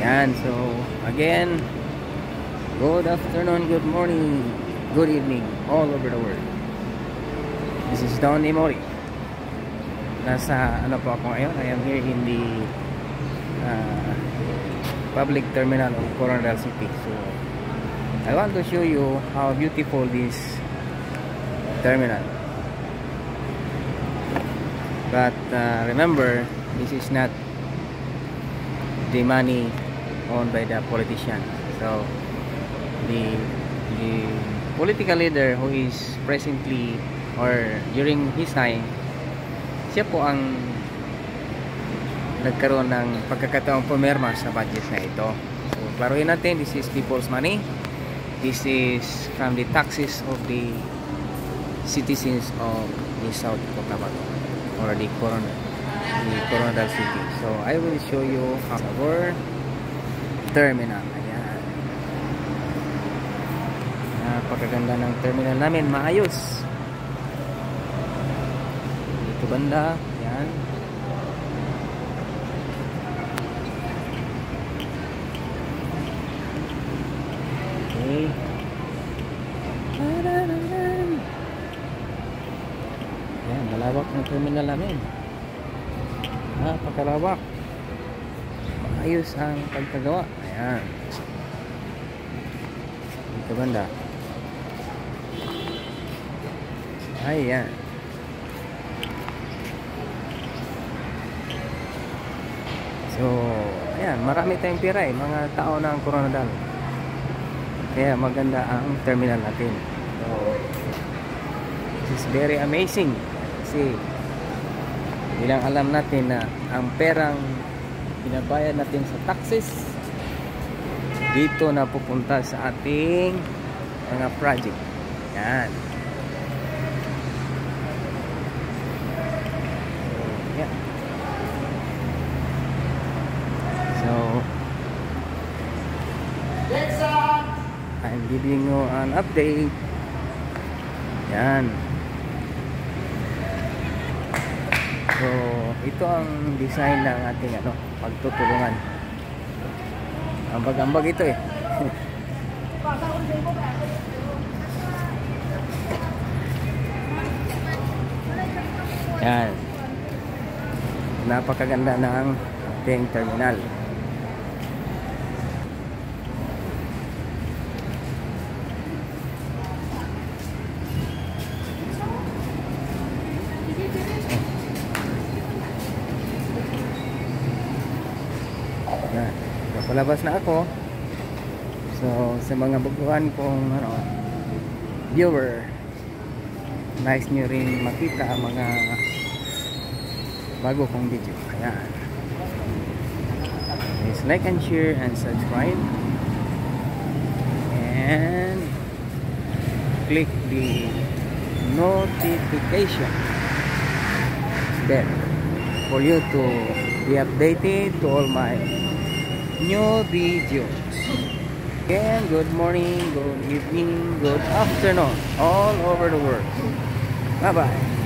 Yan, so again, good afternoon, good morning, good evening all over the world. This is Donnie Mori. Nasa ano po ako ngayon? I am here in the public terminal of Coronadal City. So I want to show you how beautiful this terminal. But remember, this is not the money owned by the politician. So the political leader who is presently or during his time, siya po ang nagkaroon ng pagkakataong pumirma sa budget na ito. So klaruhin natin, this is people's money. This is from the taxes of the citizens of the South Cotabato or the Coronadal City. So I will show you our terminal. Ayan. Napakaganda ng terminal namin, maayos. Dito banda, ayan. Okay. Ayan, malawak ng terminal namin. Napakalawak. Maayos ang pagkagawa. Ayan. Dito banda. Ayan. So, ayan, marami tayong pira mga tao ng Coronadal. Kaya maganda ang terminal natin. So, this is very amazing. Kasi bilang alam natin na ang perang binabayad natin sa taxes dito na pupunta sa ating mga project. Yan. Yeah. So I'm giving you an update. Yan. So, ito ang design ng ating pagtutulungan. Ambag-ambag ito eh. Yan. Napakaganda ng ating terminal. Palabas na ako. So sa mga baguhan kong viewer, nice nyo rin makita ang mga bago kong video. Ayan. Please like and share and subscribe and click the notification bell for you to be updated to all my new videos. Again, good morning, good evening, good afternoon all over the world. Bye bye.